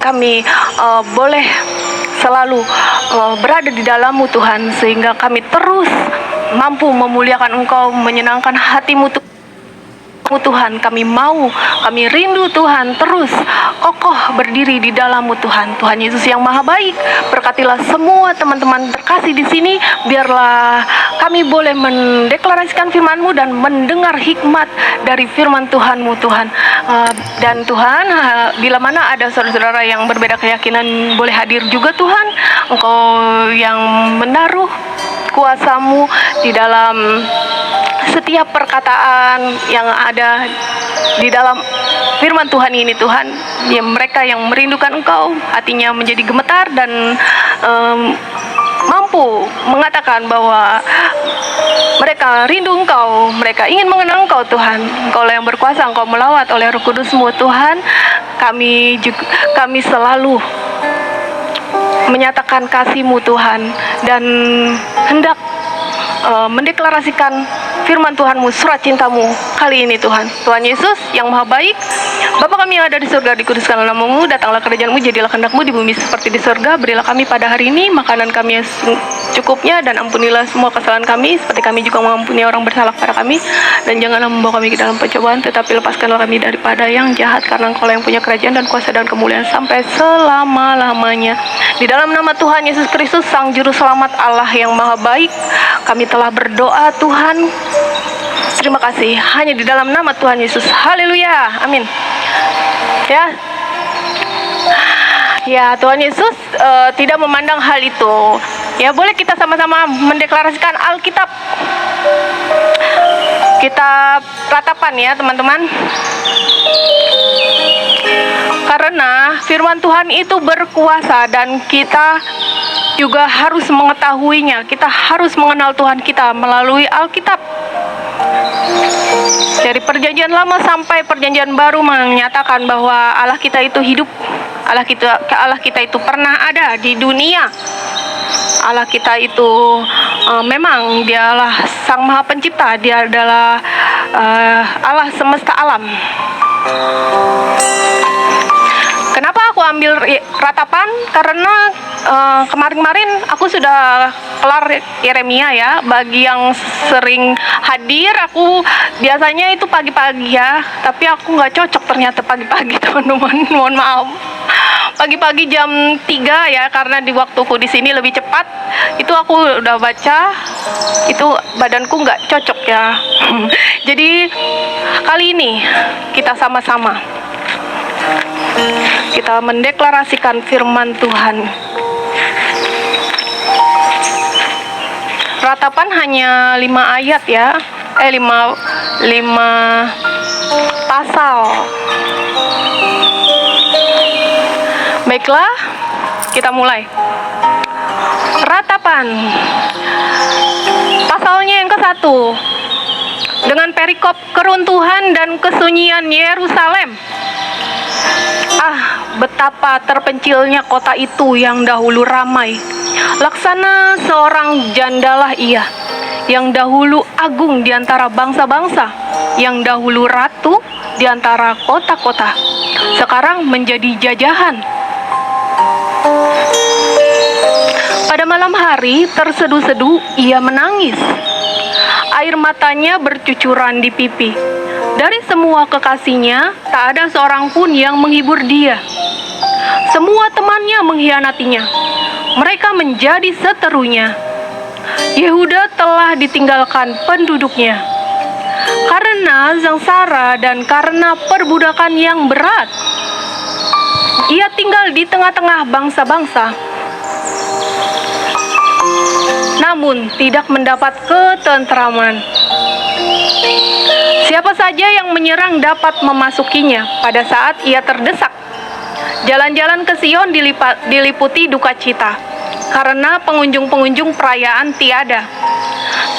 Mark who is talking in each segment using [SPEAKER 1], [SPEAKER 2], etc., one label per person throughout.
[SPEAKER 1] kami boleh selalu berada di dalam-Mu Tuhan, sehingga kami terus mampu memuliakan Engkau, menyenangkan hati-Mu Tuhan. Kami rindu Tuhan, terus kokoh berdiri di dalam-Mu Tuhan. Tuhan Yesus yang Maha Baik, berkatilah semua teman-teman terkasih di sini. Biarlah kami boleh mendeklarasikan firman-Mu dan mendengar hikmat dari firman Tuhan-Mu Tuhan. Dan Tuhan, bila mana ada saudara-saudara yang berbeda keyakinan, boleh hadir juga Tuhan. Engkau yang menaruh kuasa-Mu di dalam setiap perkataan yang ada di dalam firman Tuhan ini Tuhan. Ya, mereka yang merindukan Engkau, hatinya menjadi gemetar dan mampu mengatakan bahwa mereka rindu Engkau, mereka ingin mengenal Engkau Tuhan. Engkau yang berkuasa, Engkau melawat oleh Roh Kudus-Mu Tuhan. Kami selalu menyatakan kasih-Mu Tuhan, dan hendak mendeklarasikan firman Tuhan-Mu, surat cinta-Mu kali ini Tuhan. Tuhan Yesus yang Maha Baik, Bapa kami yang ada di surga, dikuduskanlah nama-Mu, datanglah kerajaan-Mu, jadilah kehendak-Mu di bumi seperti di surga. Berilah kami pada hari ini makanan kami yang cukupnya, dan ampunilah semua kesalahan kami seperti kami juga mengampuni orang bersalah kepada kami, dan janganlah membawa kami ke dalam pencobaan, tetapi lepaskanlah kami daripada yang jahat, karena Engkau yang punya kerajaan dan kuasa dan kemuliaan sampai selama-lamanya. Di dalam nama Tuhan Yesus Kristus, Sang Juru Selamat, Allah yang Maha Baik, kami telah berdoa Tuhan. Terima kasih, hanya di dalam nama Tuhan Yesus. Haleluya, amin. Ya, Tuhan Yesus tidak memandang hal itu. Ya, boleh kita sama-sama mendeklarasikan Alkitab. Kita ratapan ya teman-teman. Karena firman Tuhan itu berkuasa, dan kita juga harus mengetahuinya. Kita harus mengenal Tuhan kita melalui Alkitab. Dari perjanjian lama sampai perjanjian baru menyatakan bahwa Allah kita itu hidup. Allah kita itu pernah ada di dunia. Allah kita itu memang Dialah Sang Maha Pencipta. Dia adalah Allah semesta alam. Kenapa aku ambil ratapan? Karena kemarin-kemarin aku sudah kelar Yeremia ya. Bagi yang sering hadir, aku biasanya itu pagi-pagi ya. Tapi aku nggak cocok ternyata pagi-pagi teman-teman. Mohon maaf. Pagi-pagi jam 3 ya, karena di waktuku di sini lebih cepat. Itu aku udah baca. Itu badanku nggak cocok ya. Jadi kali ini kita sama-sama kita mendeklarasikan firman Tuhan. Ratapan hanya 5 ayat ya. 5 pasal. Baiklah, kita mulai. Ratapan. Pasalnya yang ke-1. Dengan perikop keruntuhan dan kesunyian Yerusalem. Betapa terpencilnya kota itu yang dahulu ramai. Laksana seorang jandalah ia, yang dahulu agung di antara bangsa-bangsa, yang dahulu ratu di antara kota-kota, sekarang menjadi jajahan. Pada malam hari terseduh-seduh ia menangis. Air matanya bercucuran di pipi. Dari semua kekasihnya, tak ada seorang pun yang menghibur dia. Semua temannya mengkhianatinya. Mereka menjadi seterunya. Yehuda telah ditinggalkan penduduknya karena sengsara dan karena perbudakan yang berat. Ia tinggal di tengah-tengah bangsa-bangsa, namun tidak mendapat ketentraman. Siapa saja yang menyerang dapat memasukinya pada saat ia terdesak. Jalan-jalan ke Sion diliputi duka cita, karena pengunjung-pengunjung perayaan tiada.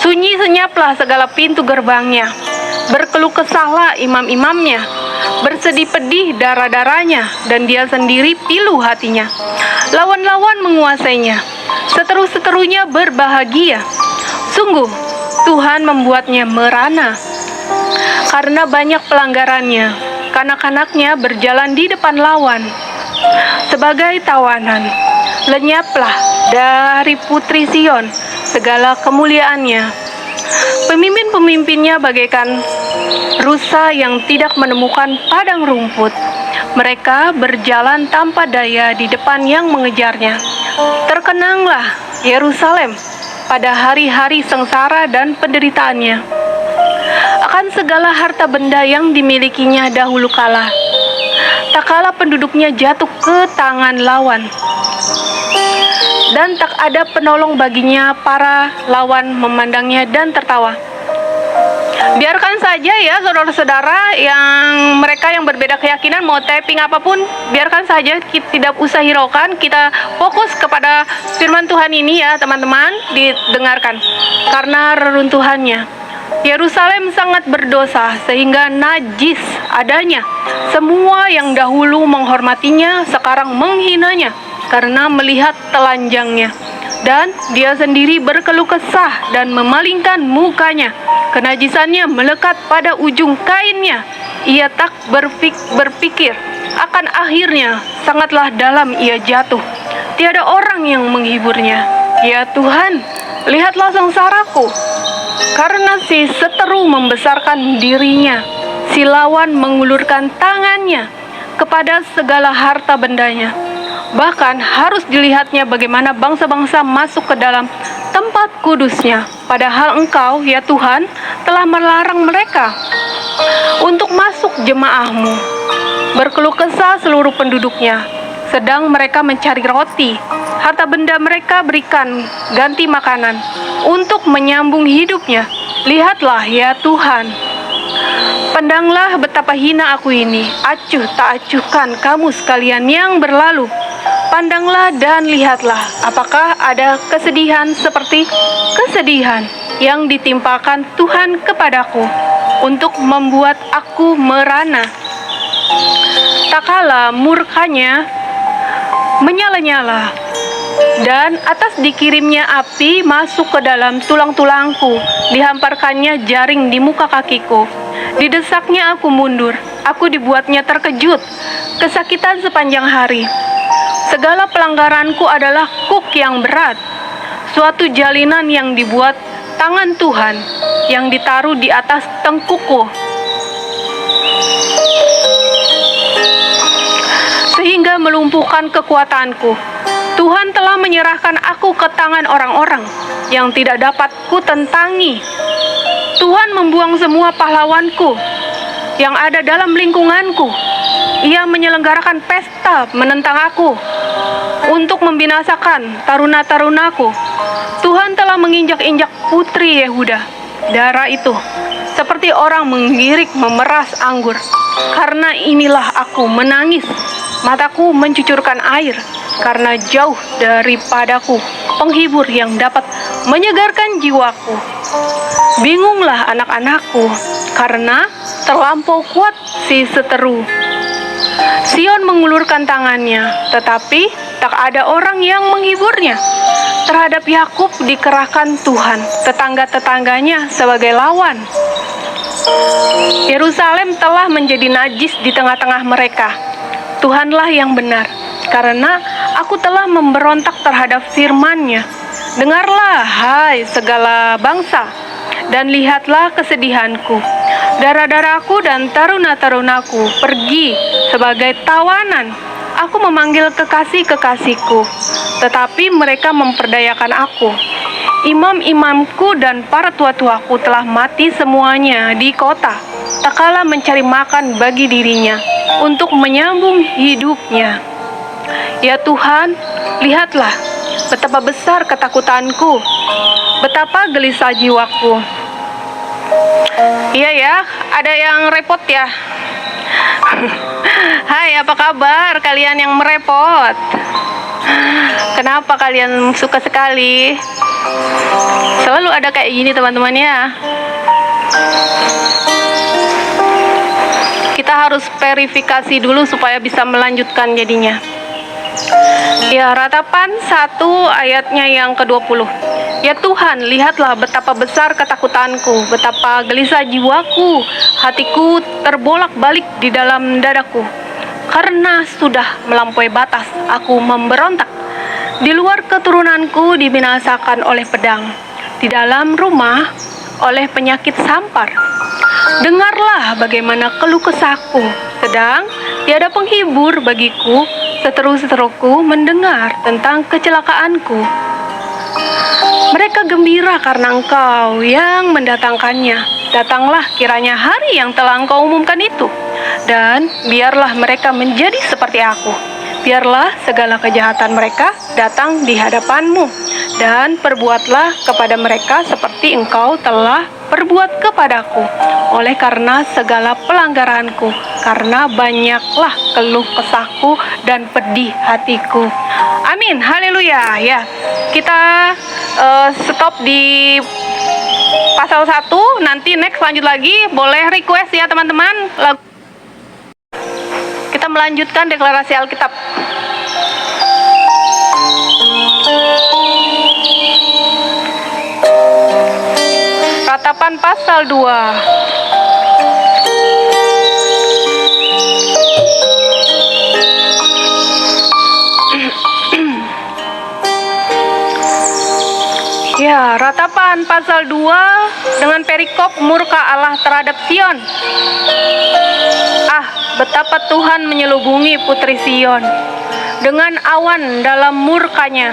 [SPEAKER 1] Sunyi senyaplah segala pintu gerbangnya. Berkeluh kesahlah imam-imamnya. Bersedih pedih darah-darahnya, dan dia sendiri pilu hatinya. Lawan-lawan menguasainya. Seteru-seterunya berbahagia. Sungguh, Tuhan membuatnya merana. Karena banyak pelanggarannya, kanak-kanaknya berjalan di depan lawan. sebagai tawanan. Lenyaplah dari putri Sion segala kemuliaannya. Pemimpin-pemimpinnya bagaikan rusa yang tidak menemukan padang rumput. Mereka berjalan tanpa daya di depan yang mengejarnya. Terkenanglah Yerusalem pada hari-hari sengsara dan penderitaannya, akan segala harta benda yang dimilikinya dahulu kala. Tak kala penduduknya jatuh ke tangan lawan, dan tak ada penolong baginya. Para lawan memandangnya dan tertawa. Biarkan saja ya saudara-saudara, yang mereka yang berbeda keyakinan mau tapping apapun, biarkan saja, kita tidak usah hiraukan. Kita fokus kepada firman Tuhan ini ya teman-teman, didengarkan. Karena reruntuhannya, Yerusalem sangat berdosa sehingga najis adanya. Semua yang dahulu menghormatinya sekarang menghinanya karena melihat telanjangnya. Dan dia sendiri berkeluh kesah dan memalingkan mukanya. Kenajisannya melekat pada ujung kainnya. Ia tak berpikir akan akhirnya. Sangatlah dalam ia jatuh. Tiada orang yang menghiburnya. Ya Tuhan, lihatlah sengsaraku. Karena si seteru membesarkan dirinya, si lawan mengulurkan tangannya kepada segala harta bendanya. Bahkan harus dilihatnya bagaimana bangsa-bangsa masuk ke dalam tempat kudusnya. Padahal Engkau, ya Tuhan, telah melarang mereka untuk masuk jemaah-Mu. Berkeluh kesah seluruh penduduknya, sedang mereka mencari roti. Harta benda mereka berikan ganti makanan untuk menyambung hidupnya. Lihatlah ya Tuhan, pandanglah betapa hina aku ini. Acuh tak acuhkan kamu sekalian yang berlalu. Pandanglah dan lihatlah, apakah ada kesedihan seperti kesedihan yang ditimpakan Tuhan kepadaku untuk membuat aku merana. Tak kala murkanya menyala-nyala, dan atas dikirimnya api masuk ke dalam tulang-tulangku, dihamparkannya jaring di muka kakiku. Didesaknya aku mundur, aku dibuatnya terkejut, kesakitan sepanjang hari. Segala pelanggaranku adalah kuk yang berat, suatu jalinan yang dibuat tangan Tuhan, yang ditaruh di atas tengkukku, sehingga melumpuhkan kekuatanku. Tuhan telah menyerahkan aku ke tangan orang-orang yang tidak dapat kutentangi. Tuhan membuang semua pahlawanku yang ada dalam lingkunganku. Ia menyelenggarakan pesta menentang aku untuk membinasakan taruna-tarunaku. Tuhan telah menginjak-injak putri Yehuda. Darah itu seperti orang mengirik memeras anggur. Karena inilah aku menangis, mataku mencucurkan air, karena jauh daripadaku penghibur yang dapat menyegarkan jiwaku. Bingunglah anak-anakku, karena terlampau kuat si seteru. Sion mengulurkan tangannya, tetapi tak ada orang yang menghiburnya. Terhadap Yakub dikerahkan Tuhan, tetangga-tetangganya sebagai lawan. Yerusalem telah menjadi najis di tengah-tengah mereka. Tuhanlah yang benar, karena aku telah memberontak terhadap firman-Nya. Dengarlah, hai segala bangsa, dan lihatlah kesedihanku. Darah-darahku dan taruna-tarunaku pergi sebagai tawanan. Aku memanggil kekasih-kekasihku, tetapi mereka memperdayakan aku. Imam-imamku dan para tua-tuaku telah mati semuanya di kota, tak kala mencari makan bagi dirinya untuk menyambung hidupnya. Ya Tuhan, lihatlah betapa besar ketakutanku, betapa gelisah jiwaku. Iya ya, ada yang repot ya. Hai, apa kabar kalian yang merepot? Kenapa kalian suka sekali? Selalu ada kayak gini teman-teman ya. Kita harus verifikasi dulu supaya bisa melanjutkan jadinya. Ya, Ratapan 1 ayatnya yang ke-20. Ya Tuhan, lihatlah betapa besar ketakutanku, betapa gelisah jiwaku, hatiku terbolak-balik di dalam dadaku. Karena sudah melampaui batas, aku memberontak. Di luar keturunanku dibinasakan oleh pedang. Di dalam rumah oleh penyakit sampar. Dengarlah bagaimana keluh kesahku, sedang tiada penghibur bagiku. Seteru-seteruku mendengar tentang kecelakaanku. Mereka gembira karena Engkau yang mendatangkannya. Datanglah kiranya hari yang telah Engkau umumkan itu, dan biarlah mereka menjadi seperti aku. Biarlah segala kejahatan mereka datang di hadapan-Mu, dan perbuatlah kepada mereka seperti Engkau telah perbuat kepadaku, oleh karena segala pelanggaranku, karena banyaklah keluh kesahku dan pedih hatiku. Amin, haleluya. Ya, kita stop di pasal 1, nanti next lanjut lagi. Boleh request ya teman-teman. Kita melanjutkan deklarasi Alkitab. Ratapan pasal 2. Ya, ratapan pasal 2 dengan perikop murka Allah terhadap Sion. Ah, betapa Tuhan menyelubungi putri Sion dengan awan dalam murkanya.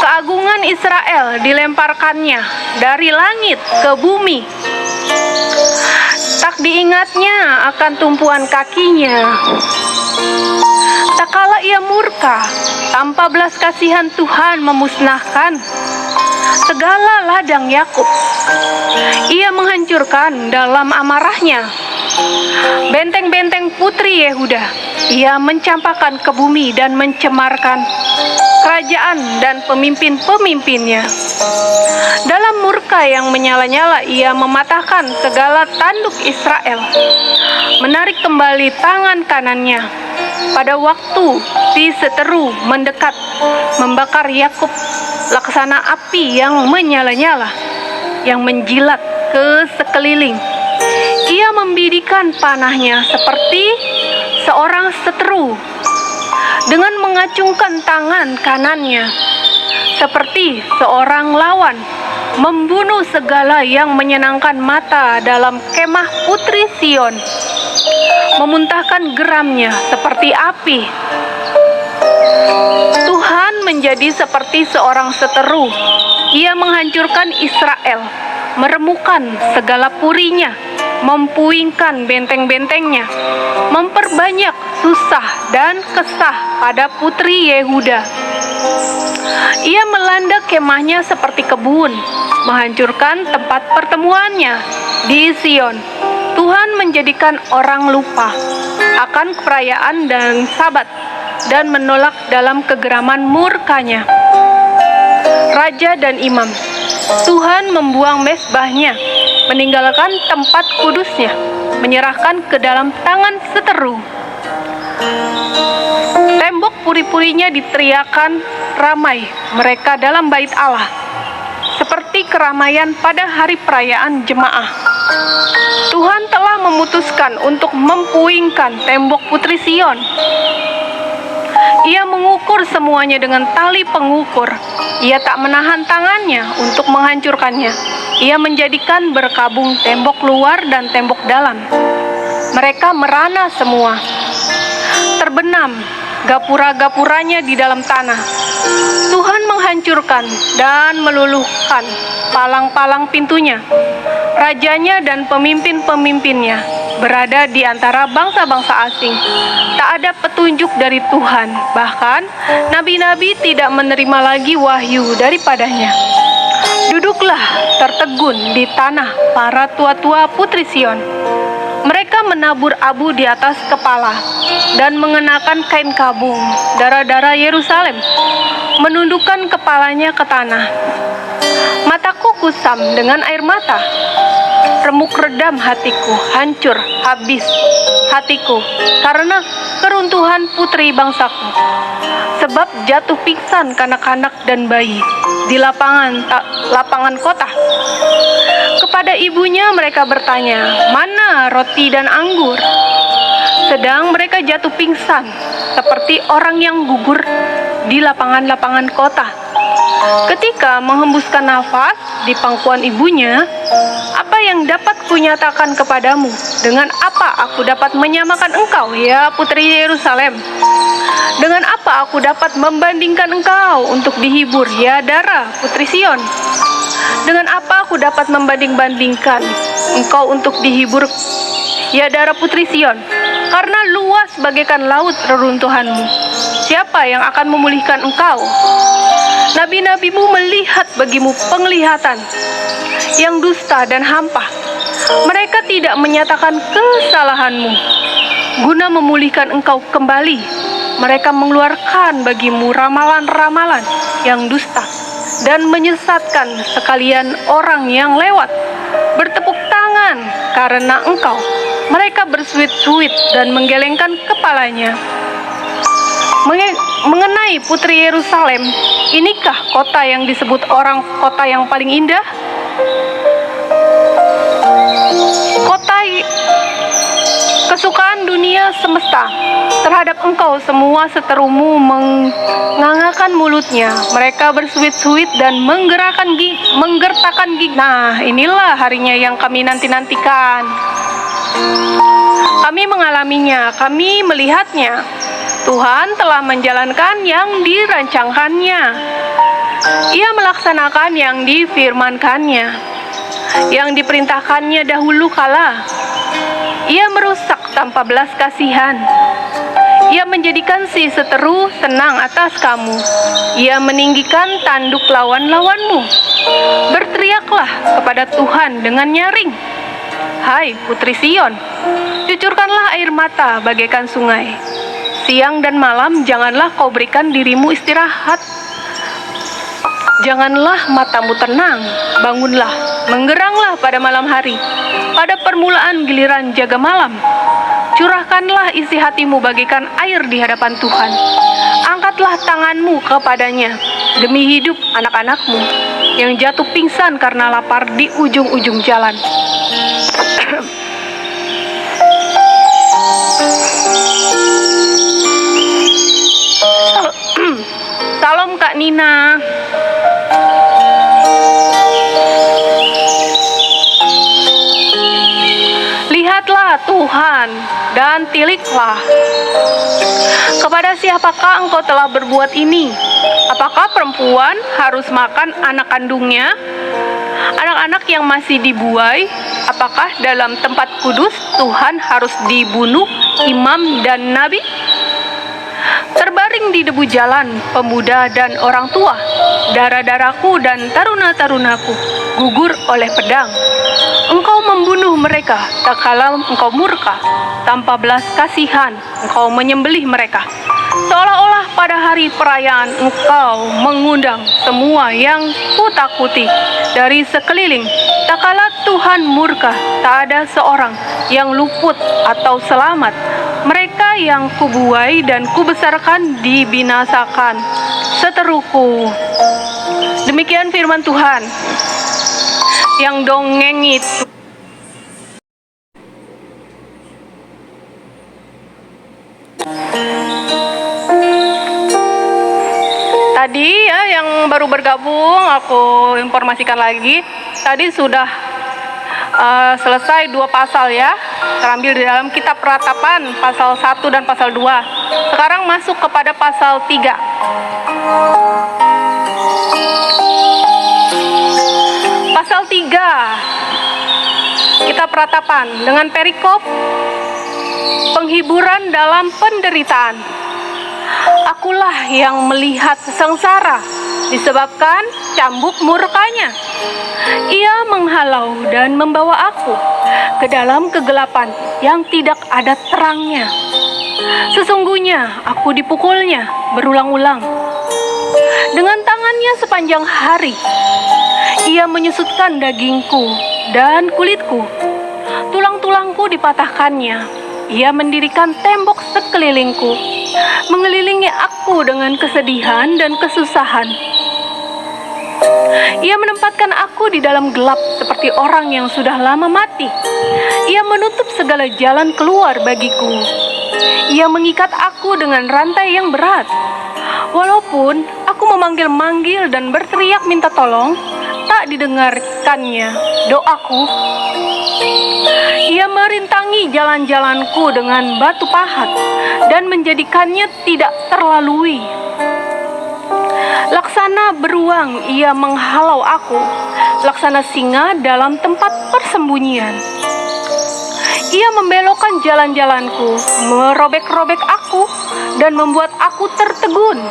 [SPEAKER 1] Keagungan Israel dilemparkannya dari langit ke bumi. Tak diingatnya akan tumpuan kakinya. Tak kala ia murka, tanpa belas kasihan Tuhan memusnahkan segala ladang Yakub. Ia menghancurkan dalam amarahnya benteng-benteng putri Yehuda. Ia mencampakkan ke bumi dan mencemarkan kerajaan dan pemimpin-pemimpinnya. Dalam murka yang menyala-nyala, ia mematahkan segala tanduk Israel, menarik kembali tangan kanannya. Pada waktu si seteru mendekat, membakar Yakub laksana api yang menyala-nyala, yang menjilat ke sekeliling. Ia membidikan panahnya seperti seorang seteru, dengan mengacungkan tangan kanannya seperti seorang lawan, membunuh segala yang menyenangkan mata dalam kemah putri Sion, memuntahkan geramnya seperti api. Tuhan menjadi seperti seorang seteru. Ia menghancurkan Israel, meremukan segala purinya, mempuingkan benteng-bentengnya, memperbanyak susah dan kesah pada putri Yehuda. Ia melanda kemahnya seperti kebun, menghancurkan tempat pertemuannya di Sion. Tuhan menjadikan orang lupa akan perayaan dan Sabat, dan menolak dalam kegeraman murkanya raja dan imam. Tuhan membuang mezbahnya, meninggalkan tempat kudusnya, menyerahkan ke dalam tangan seteru. Tembok puri-purinya diteriakan ramai mereka dalam bait Allah, seperti keramaian pada hari perayaan jemaah. Tuhan telah memutuskan untuk mempuingkan tembok putri Sion. Ia mengukur semuanya dengan tali pengukur. Ia tak menahan tangannya untuk menghancurkannya. Ia menjadikan berkabung tembok luar dan tembok dalam. Mereka merana semua. Terbenam gapura-gapuranya di dalam tanah. Tuhan menghancurkan dan meluluhkan palang-palang pintunya. Rajanya dan pemimpin-pemimpinnya berada di antara bangsa-bangsa asing. Tak ada petunjuk dari Tuhan. Bahkan nabi-nabi tidak menerima lagi wahyu daripadanya. Duduklah tertegun di tanah para tua-tua putri Sion. Mereka menabur abu di atas kepala dan mengenakan kain kabung darah-darah Yerusalem, menundukkan kepalanya ke tanah. Mataku kusam dengan air mata. Remuk redam hatiku, hancur habis hatiku karena keruntuhan putri bangsaku. Sebab jatuh pingsan kanak-kanak dan bayi di lapangan kota. Kepada ibunya mereka bertanya, "Mana roti dan anggur?" sedang mereka jatuh pingsan seperti orang yang gugur di lapangan-lapangan kota. Ketika menghembuskan nafas di pangkuan ibunya, apa yang dapat kunyatakan kepadamu? Dengan apa aku dapat menyamakan engkau, ya putri Yerusalem? Dengan apa aku dapat membandingkan engkau untuk dihibur, ya Dara, putri Sion? Dengan apa aku dapat membanding-bandingkan engkau untuk dihibur, ya Dara putri Sion? Karena luas bagaikan laut reruntuhanmu. Siapa yang akan memulihkan engkau? Nabi-nabimu melihat bagimu penglihatan yang dusta dan hampa. Mereka tidak menyatakan kesalahanmu guna memulihkan engkau kembali. Mereka mengeluarkan bagimu ramalan-ramalan yang dusta dan menyesatkan sekalian orang yang lewat. Bertepuk tangan karena engkau. Mereka bersuit-suit dan menggelengkan kepalanya. Mengenai putri Yerusalem, inikah kota yang disebut orang kota yang paling indah? Kota kesukaan dunia semesta. Terhadap engkau semua seterumu mengangakan mulutnya. Mereka bersuit-suit dan menggertakkan gigi. Nah, inilah harinya yang kami nanti-nantikan. Kami mengalaminya, kami melihatnya. Tuhan telah menjalankan yang dirancangkannya. Ia melaksanakan yang difirmankannya, yang diperintahkannya dahulu kala. Ia merusak tanpa belas kasihan. Ia menjadikan si seteru senang atas kamu. Ia meninggikan tanduk lawan-lawanmu. Berteriaklah kepada Tuhan dengan nyaring. Hai putri Sion, cucurkanlah air mata bagaikan sungai. Siang dan malam janganlah kau berikan dirimu istirahat. Janganlah matamu tenang, bangunlah, menggeranglah pada malam hari, pada permulaan giliran jaga malam. Curahkanlah isi hatimu bagaikan air di hadapan Tuhan. Angkatlah tanganmu kepadanya demi hidup anak-anakmu yang jatuh pingsan karena lapar di ujung-ujung jalan. Salam Kak Nina. Lihatlah Tuhan dan tiliklah. Kepada siapakah engkau telah berbuat ini? Apakah perempuan harus makan anak kandungnya? Anak-anak yang masih dibuai? Apakah dalam tempat kudus Tuhan harus dibunuh imam dan nabi? Terbaring di debu jalan pemuda dan orang tua, darah-darahku dan taruna-tarunaku gugur oleh pedang. Engkau membunuh mereka tak kala engkau murka, tanpa belas kasihan engkau menyembelih mereka. Seolah-olah pada hari perayaan engkau mengundang semua yang kutakuti dari sekeliling. Tak kala Tuhan murka, tak ada seorang yang luput atau selamat. Mereka yang kubuai dan kubesarkan dibinasakan seteruku. Demikian firman Tuhan. Yang dongeng itu tadi ya, yang baru bergabung aku informasikan lagi. Tadi sudah selesai 2 pasal ya, terambil di dalam kitab Ratapan pasal 1 dan pasal 2. Sekarang masuk kepada pasal 3. Pasal 3 kitab Ratapan dengan perikop penghiburan dalam penderitaan. Akulah yang melihat sengsara disebabkan cambuk murkanya. Ia menghalau dan membawa aku ke dalam kegelapan yang tidak ada terangnya. Sesungguhnya aku dipukulnya berulang-ulang. Dengan tangannya sepanjang hari, ia menyusutkan dagingku dan kulitku. Tulang-tulangku dipatahkannya. Ia mendirikan tembok sekelilingku, mengelilingi aku dengan kesedihan dan kesusahan. Ia menempatkan aku di dalam gelap seperti orang yang sudah lama mati. Ia menutup segala jalan keluar bagiku. Ia mengikat aku dengan rantai yang berat. Walaupun aku memanggil-manggil dan berteriak minta tolong, tak didengarkannya doaku. Ia merintangi jalan-jalanku dengan batu pahat dan menjadikannya tidak terlalui. Laksana beruang ia menghalau aku, laksana singa dalam tempat persembunyian. Ia membelokkan jalan-jalanku, merobek-robek aku, dan membuat aku tertegun.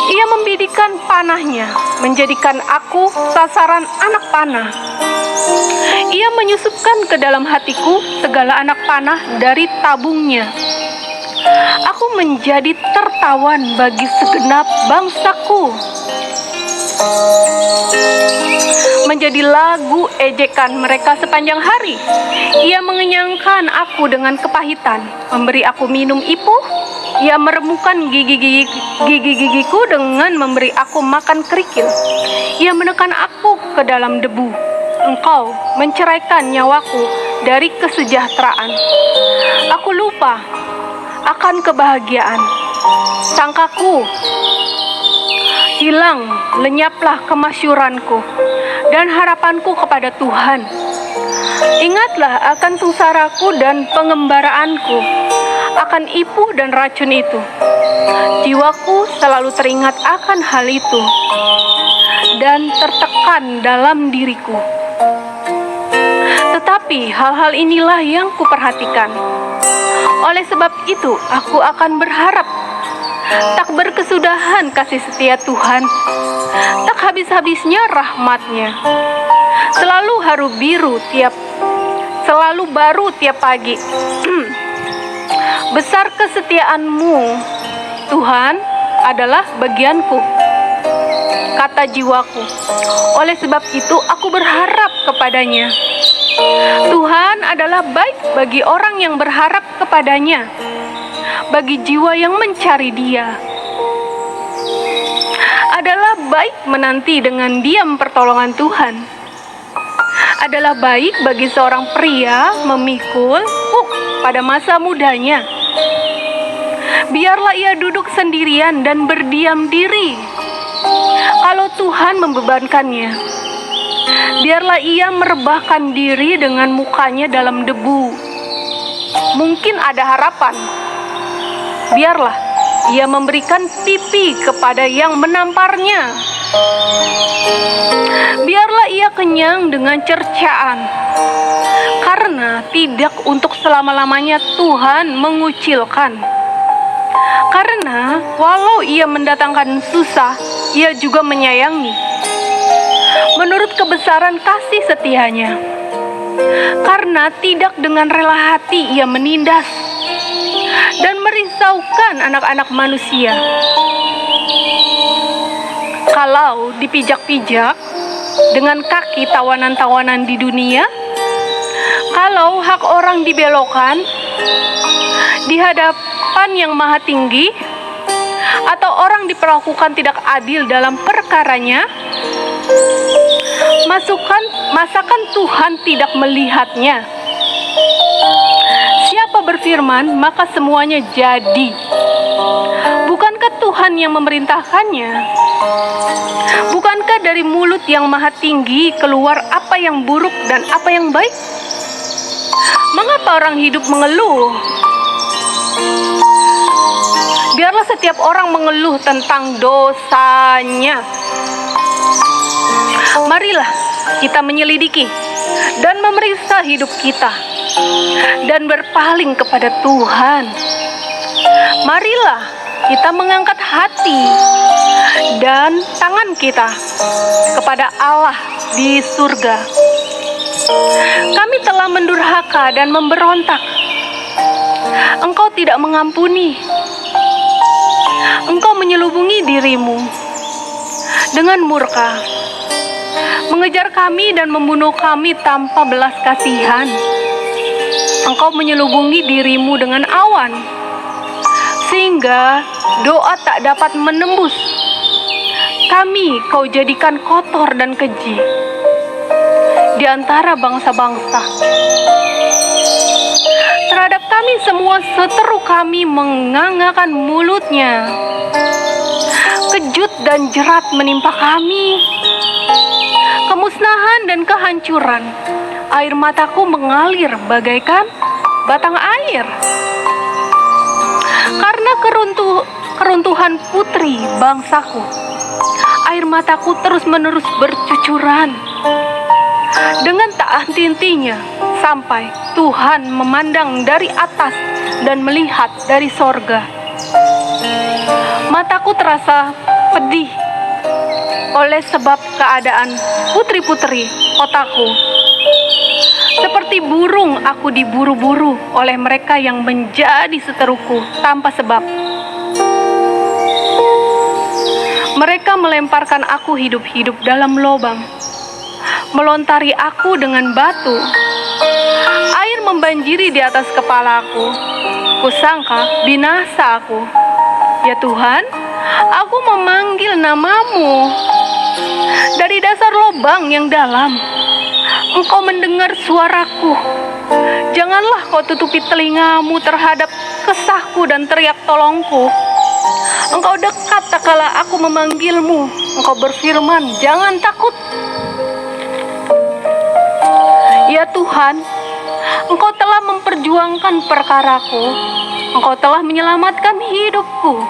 [SPEAKER 1] Ia membidikan panahnya, menjadikan aku sasaran anak panah. Ia menyusupkan ke dalam hatiku segala anak panah dari tabungnya. Aku menjadi tertawan bagi segenap bangsaku. Menjadi lagu ejekan mereka sepanjang hari. Ia mengenyangkan aku dengan kepahitan, memberi aku minum ipuh. Ia meremukan gigi-gigiku dengan memberi aku makan kerikil. Ia menekan aku ke dalam debu. Engkau menceraikan nyawaku dari kesejahteraan. Aku lupa akan kebahagiaan. Sangkaku hilang, lenyaplah kemasyuranku dan harapanku kepada Tuhan. Ingatlah akan sengsaraku dan pengembaraanku, akan ipuh dan racun itu. Jiwaku selalu teringat akan hal itu dan tertekan dalam diriku. Tetapi hal-hal inilah yang kuperhatikan. Oleh sebab itu, aku akan berharap. Tak berkesudahan kasih setia Tuhan, tak habis-habisnya rahmat-Nya. Selalu baru tiap pagi. Besar kesetiaan-Mu, Tuhan, adalah bagianku, kata jiwaku. Oleh sebab itu aku berharap kepada-Nya. Tuhan adalah baik bagi orang yang berharap kepada-Nya, bagi jiwa yang mencari Dia. Adalah baik menanti dengan diam pertolongan Tuhan. Adalah baik bagi seorang pria memikul pada masa mudanya. Biarlah ia duduk sendirian dan berdiam diri kalau Tuhan membebankannya. Biarlah ia merebahkan diri dengan mukanya dalam debu. Mungkin ada harapan. Biarlah ia memberikan pipi kepada yang menamparnya. Biarlah ia kenyang dengan cercaan, karena tidak untuk selama-lamanya Tuhan mengucilkan. Karena walau ia mendatangkan susah, ia juga menyayangi. Menurut kebesaran kasih setianya, karena tidak dengan rela hati ia menindas dan merisaukan anak-anak manusia. Kalau dipijak-pijak dengan kaki tawanan-tawanan di dunia, kalau hak orang dibelokkan di hadapan yang maha tinggi, atau orang diperlakukan tidak adil dalam perkaranya, masakan Tuhan tidak melihatnya? Siapa berfirman, maka semuanya jadi. Bukankah Tuhan yang memerintahkannya? Bukankah dari mulut yang maha tinggi keluar apa yang buruk dan apa yang baik? Mengapa orang hidup mengeluh? Biarlah setiap orang mengeluh tentang dosanya. Marilah kita menyelidiki dan memeriksa hidup kita dan berpaling kepada Tuhan. Marilah kita mengangkat hati dan tangan kita kepada Allah di surga. Kami telah mendurhaka dan memberontak. Engkau tidak mengampuni. Engkau menyelubungi dirimu dengan murka, mengejar kami dan membunuh kami tanpa belas kasihan. Engkau menyelubungi dirimu dengan awan, sehingga doa tak dapat menembus. Kami kau jadikan kotor dan keji di antara bangsa-bangsa. terhadap kami semua seteru kami mengangakan mulutnya. Kejut dan jerat menimpa kami, kemusnahan dan kehancuran. Air mataku mengalir bagaikan batang air. Karena keruntuhan putri bangsaku, air mataku terus-menerus bercucuran. Dengan tak henti-hentinya, sampai Tuhan memandang dari atas dan melihat dari sorga. Mataku terasa pedih oleh sebab keadaan putri-putri kotaku. Seperti burung aku diburu-buru oleh mereka yang menjadi seteruku tanpa sebab. Mereka melemparkan aku hidup-hidup dalam lubang, melontari aku dengan batu. Air membanjiri di atas kepalaku. Kusangka binasa aku. Ya Tuhan, aku memanggil namamu. Dari dasar lubang yang dalam, Engkau mendengar suaraku. Janganlah kau tutupi telingamu terhadap kesahku dan teriak tolongku. Engkau dekat tak kala aku memanggilmu. Engkau berfirman, jangan takut. Ya Tuhan, Engkau telah memperjuangkan perkaraku. Engkau telah menyelamatkan hidupku.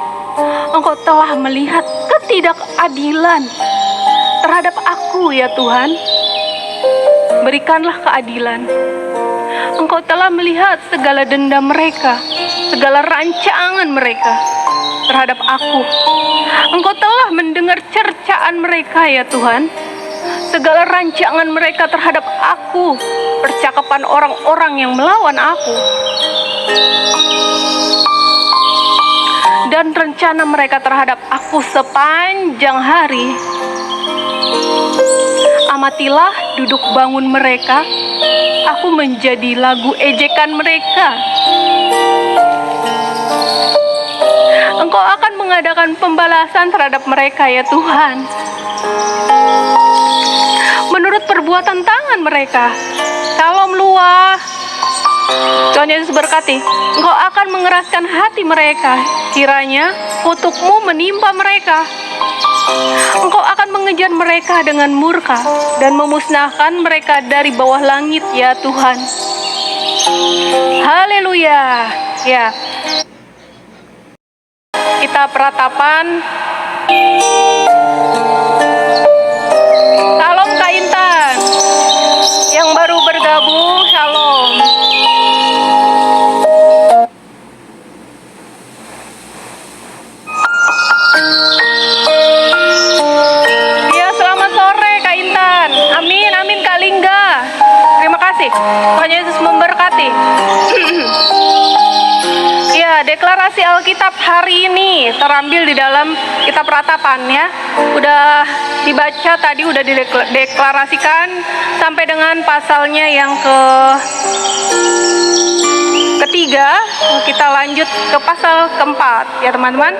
[SPEAKER 1] Engkau telah melihat ketidakadilan terhadap aku, ya Tuhan. Berikanlah keadilan. Engkau telah melihat segala dendam mereka, segala rancangan mereka terhadap aku. Engkau telah mendengar cercaan mereka, ya Tuhan. Segala rancangan mereka terhadap aku, percakapan orang-orang yang melawan aku, dan rencana mereka terhadap aku sepanjang hari. Amatilah duduk bangun mereka, aku menjadi lagu ejekan mereka. Engkau akan mengadakan pembalasan terhadap mereka, ya Tuhan, menurut perbuatan tangan mereka. Salam luah. Tuhan Yesus berkati, Engkau akan mengeraskan hati mereka, kiranya kutukmu menimpa mereka. Engkau akan mengejar mereka dengan murka dan memusnahkan mereka dari bawah langit, ya Tuhan. Haleluya. Ya, kita peratapan. Salam Kak Intan yang baru bergabung, shalom. Ya, selamat sore Kak Intan. Amin, amin Kak Lingga. Terima kasih. Tuhan Yesus memberkati. Ya, deklarasi Alkitab hari ini terambil di dalam kitab Ratapan, ya. Udah dibaca tadi, udah dideklarasikan sampai dengan pasalnya yang ketiga. Kita lanjut ke pasal keempat, ya teman-teman.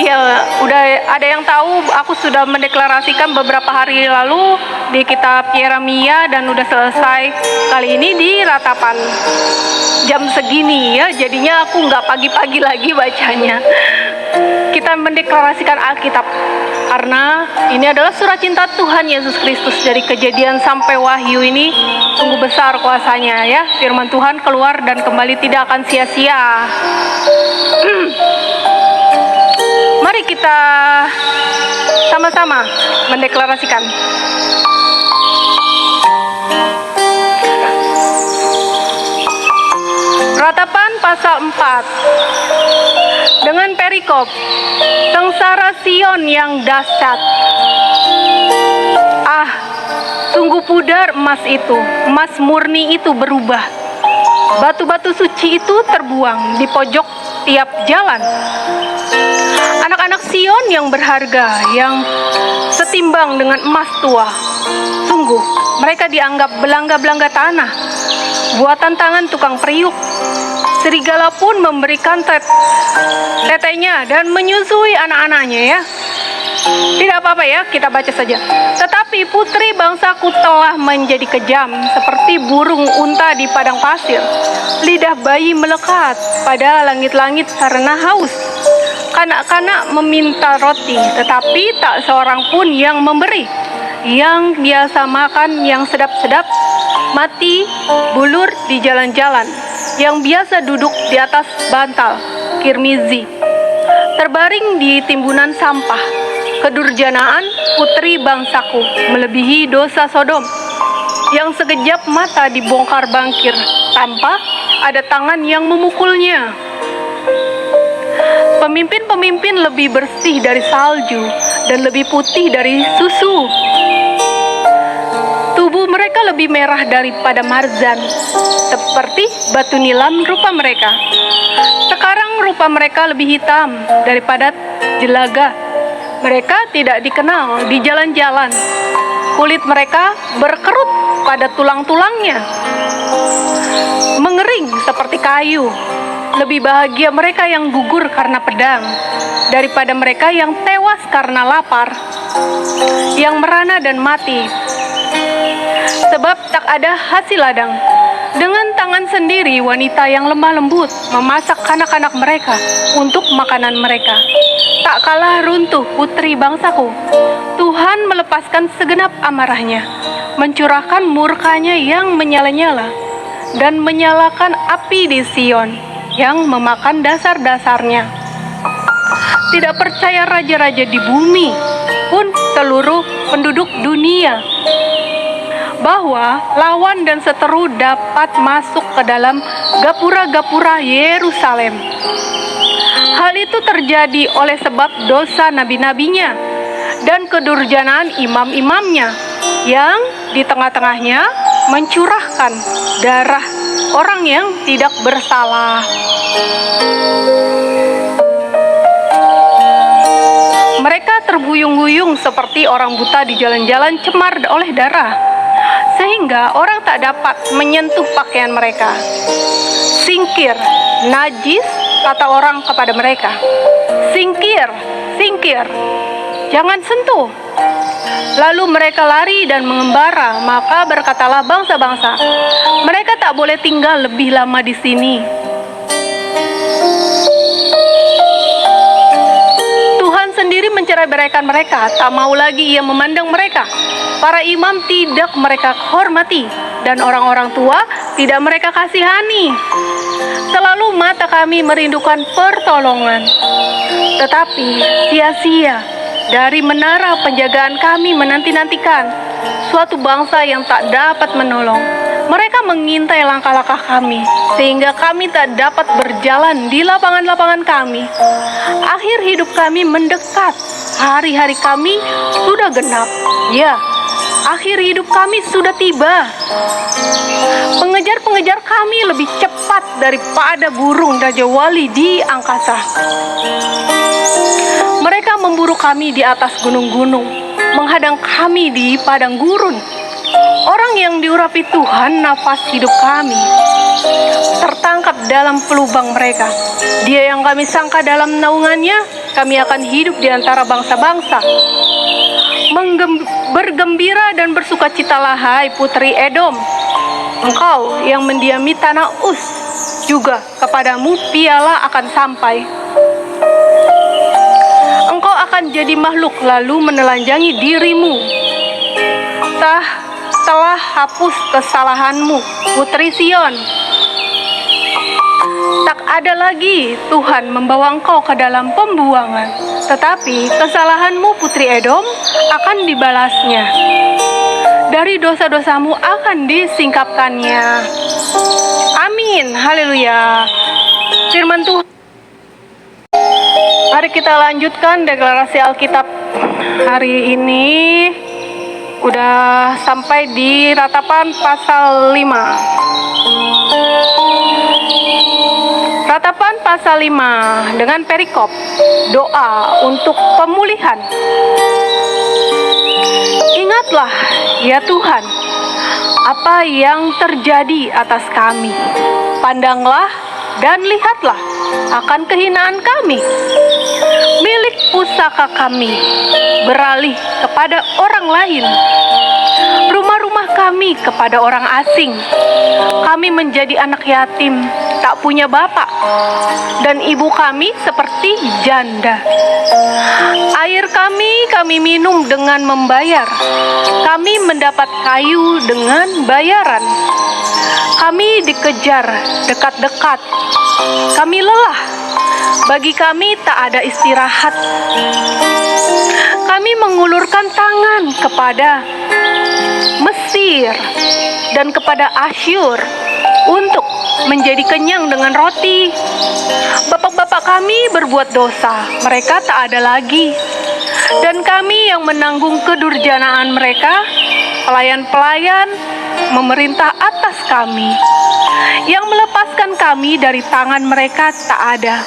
[SPEAKER 1] Ya, udah ada yang tahu, aku sudah mendeklarasikan beberapa hari lalu di kitab Yeremia dan udah selesai kali ini di Ratapan jam segini, ya. Jadinya aku nggak pagi-pagi lagi bacanya. Kita mendeklarasikan Alkitab karena ini adalah surat cinta Tuhan Yesus Kristus. Dari Kejadian sampai Wahyu ini sungguh besar kuasanya, ya. Firman Tuhan keluar dan kembali tidak akan sia-sia. Mari kita sama-sama mendeklarasikan. Ratapan pasal 4 dengan perikop sengsara Sion yang dahsyat. Ah, sungguh pudar emas itu, emas murni itu berubah. Batu-batu suci itu terbuang di pojok tiap jalan. Anak-anak Sion yang berharga, yang setimbang dengan emas tua. Sungguh, mereka dianggap belangga-belangga tanah, buatan tangan tukang periuk. Serigala pun memberikan tetenya dan menyusui anak-anaknya, ya. Tidak apa-apa, ya, kita baca saja. Tetapi Tetapi putri bangsaku telah menjadi kejam seperti burung unta di padang pasir. Lidah bayi melekat pada langit-langit karena haus. Kanak-kanak meminta roti, tetapi tak seorang pun yang memberi. Yang biasa makan yang sedap-sedap, mati bulur di jalan-jalan. Yang biasa duduk di atas bantal, kirmizi, terbaring di timbunan sampah. Kedurjanaan putri bangsaku melebihi dosa Sodom, yang sekejap mata dibongkar bangkir tanpa ada tangan yang memukulnya. Pemimpin-pemimpin lebih bersih dari salju dan lebih putih dari susu. Tubuh mereka lebih merah daripada marzan, seperti batu nilam rupa mereka. Sekarang rupa mereka lebih hitam daripada jelaga. Mereka tidak dikenal di jalan-jalan. Kulit mereka berkerut pada tulang-tulangnya, mengering seperti kayu. Lebih bahagia mereka yang gugur karena pedang daripada mereka yang tewas karena lapar, yang merana dan mati. Sebab tak ada hasil ladang. Dengan tangan sendiri wanita yang lemah lembut memasak anak-anak mereka untuk makanan mereka. Tak kalah runtuh putri bangsaku. Tuhan melepaskan segenap amarahnya, mencurahkan murkanya yang menyala-nyala, dan menyalakan api di Sion yang memakan dasar-dasarnya. Tidak percaya raja-raja di bumi pun seluruh penduduk dunia bahwa lawan dan seteru dapat masuk ke dalam gapura-gapura Yerusalem. Hal itu terjadi oleh sebab dosa nabi-nabinya dan kedurjanaan imam-imamnya yang di tengah-tengahnya mencurahkan darah orang yang tidak bersalah. Mereka terbuyung-buyung seperti orang buta di jalan-jalan cemar oleh darah, sehingga orang tak dapat menyentuh pakaian mereka. Singkir, najis, kata orang kepada mereka. Singkir, singkir, jangan sentuh. Lalu mereka lari dan mengembara, maka berkatalah bangsa-bangsa, mereka tak boleh tinggal lebih lama di sini. Tuhan sendiri mencerai-beraikan mereka, tak mau lagi ia memandang mereka. Para imam tidak mereka hormati, dan orang-orang tua tidak mereka kasihani. Selalu mata kami merindukan pertolongan, tetapi sia-sia. Dari menara penjagaan kami menanti-nantikan suatu bangsa yang tak dapat menolong. Mereka mengintai langkah-langkah kami, sehingga kami tak dapat berjalan di lapangan-lapangan kami. Akhir hidup kami mendekat, hari-hari kami sudah genap. Ya, akhir hidup kami sudah tiba. Pengejar-pengejar kami lebih cepat daripada burung Raja Wali di angkasa. Mereka memburu kami di atas gunung-gunung, menghadang kami di padang gurun. Orang yang diurapi Tuhan nafas hidup kami, tertangkap dalam pelubang mereka. Dia yang kami sangka dalam naungannya, kami akan hidup di antara bangsa-bangsa. Bergembira dan bersukacitalah hai putri Edom, engkau yang mendiami tanah Uz, juga kepadamu piala akan sampai. Engkau akan jadi makhluk lalu menelanjangi dirimu. Telah hapus kesalahanmu, putri Sion. Tak ada lagi Tuhan membawa engkau ke dalam pembuangan, tetapi kesalahanmu, putri Edom, akan dibalasnya. Dari dosa-dosamu akan disingkapkannya. Amin, haleluya. Firman Tuhan. Mari kita lanjutkan deklarasi Alkitab hari ini. Udah sampai di Ratapan pasal 5. Ratapan pasal 5 dengan perikop doa untuk pemulihan. Ingatlah ya Tuhan, apa yang terjadi atas kami. Pandanglah dan lihatlah akan kehinaan kami. Milik pusaka kami beralih kepada orang lain, rumah-rumah kami kepada orang asing. Kami menjadi anak yatim, tak punya bapak, dan ibu kami seperti janda. Air kami minum dengan membayar. Kami mendapat kayu dengan bayaran. Kami dikejar dekat-dekat. Kami lelah. Bagi kami tak ada istirahat. Kami mengulurkan tangan kepada Mesir dan kepada Asyur untuk menjadi kenyang dengan roti. Bapak-bapak kami berbuat dosa, mereka tak ada lagi. Dan kami yang menanggung kedurjanaan mereka, pelayan-pelayan memerintah atas kami. Yang melepaskan kami dari tangan mereka tak ada.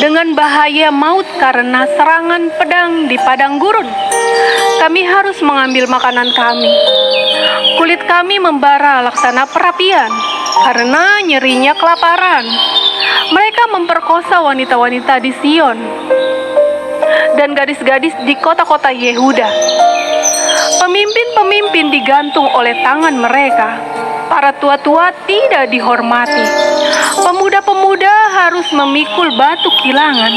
[SPEAKER 1] Dengan bahaya maut karena serangan pedang di padang gurun, kami harus mengambil makanan kami. Kulit kami membara laksana perapian karena nyerinya kelaparan. Mereka memperkosa wanita-wanita di Sion dan gadis-gadis di kota-kota Yehuda. Pemimpin-pemimpin digantung oleh tangan mereka. Para tua-tua tidak dihormati. Pemuda-pemuda harus memikul batu kilangan.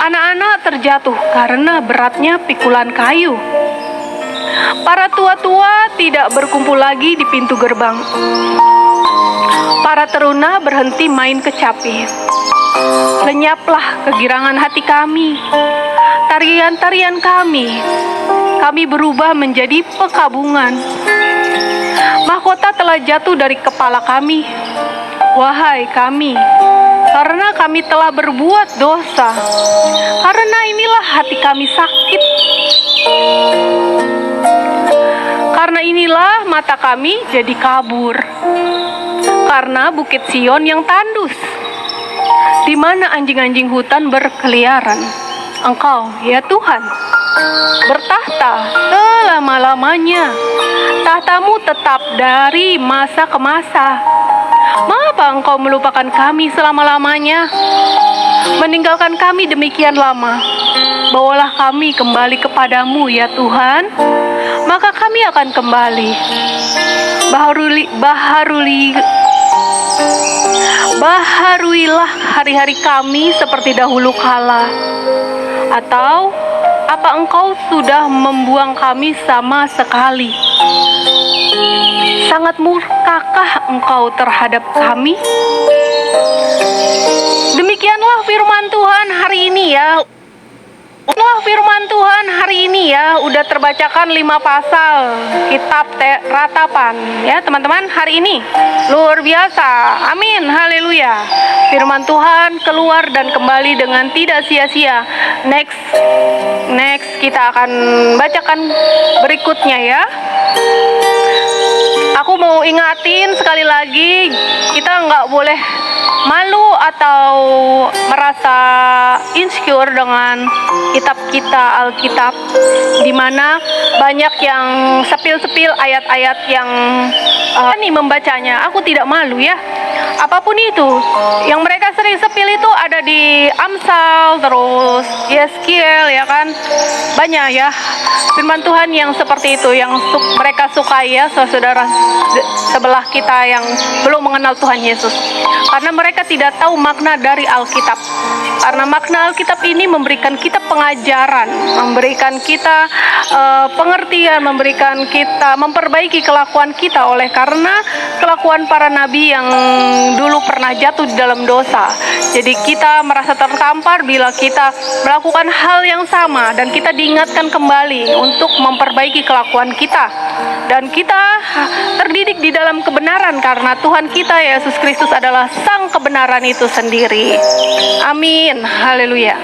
[SPEAKER 1] Anak-anak terjatuh karena beratnya pikulan kayu. Para tua-tua tidak berkumpul lagi di pintu gerbang. Para teruna berhenti main kecapi. Lenyaplah kegirangan hati kami. Tarian-tarian kami berubah menjadi pekabungan. Mahkota telah jatuh dari kepala kami. Wahai kami, karena kami telah berbuat dosa. Karena inilah hati kami sakit. Karena inilah mata kami jadi kabur. Karena bukit Sion yang tandus, di mana anjing-anjing hutan berkeliaran. Engkau, ya Tuhan, bertahta selama-lamanya. Tahtamu tetap dari masa ke masa. Mengapa Engkau melupakan kami selama-lamanya? Meninggalkan kami demikian lama. Bawalah kami kembali kepadamu, ya Tuhan, maka kami akan kembali. Baharuilah hari-hari kami seperti dahulu kala. Atau apa Engkau sudah membuang kami sama sekali? Sangat murkakah Engkau terhadap kami? Demikianlah firman Tuhan hari ini ya. Firman Tuhan hari ini ya, udah terbacakan 5 pasal kitab ratapan ya teman-teman hari ini. Luar biasa, amin, haleluya. Firman Tuhan keluar dan kembali dengan tidak sia-sia. Next kita akan bacakan berikutnya ya. Aku mau ingatin sekali lagi, kita nggak boleh malu atau merasa insecure dengan kitab kita Alkitab, di mana banyak yang sepil-sepil ayat-ayat yang ini membacanya. Aku tidak malu ya. Apapun itu, yang mereka sering sepil itu ada di Amsal, terus Yeskiel ya kan, banyak ya firman Tuhan yang seperti itu yang mereka sukai ya, saudara sebelah kita yang belum mengenal Tuhan Yesus, karena mereka tidak tahu makna dari Alkitab. Karena makna Alkitab ini memberikan kita pengajaran, memberikan kita pengertian, memberikan kita memperbaiki kelakuan kita oleh karena kelakuan para nabi yang dulu pernah jatuh di dalam dosa. Jadi kita merasa tertampar bila kita melakukan hal yang sama, dan kita diingatkan kembali untuk memperbaiki kelakuan kita, dan kita terdidik di dalam kebenaran karena Tuhan kita Yesus Kristus adalah sang kebenaran itu sendiri. Amin, haleluya.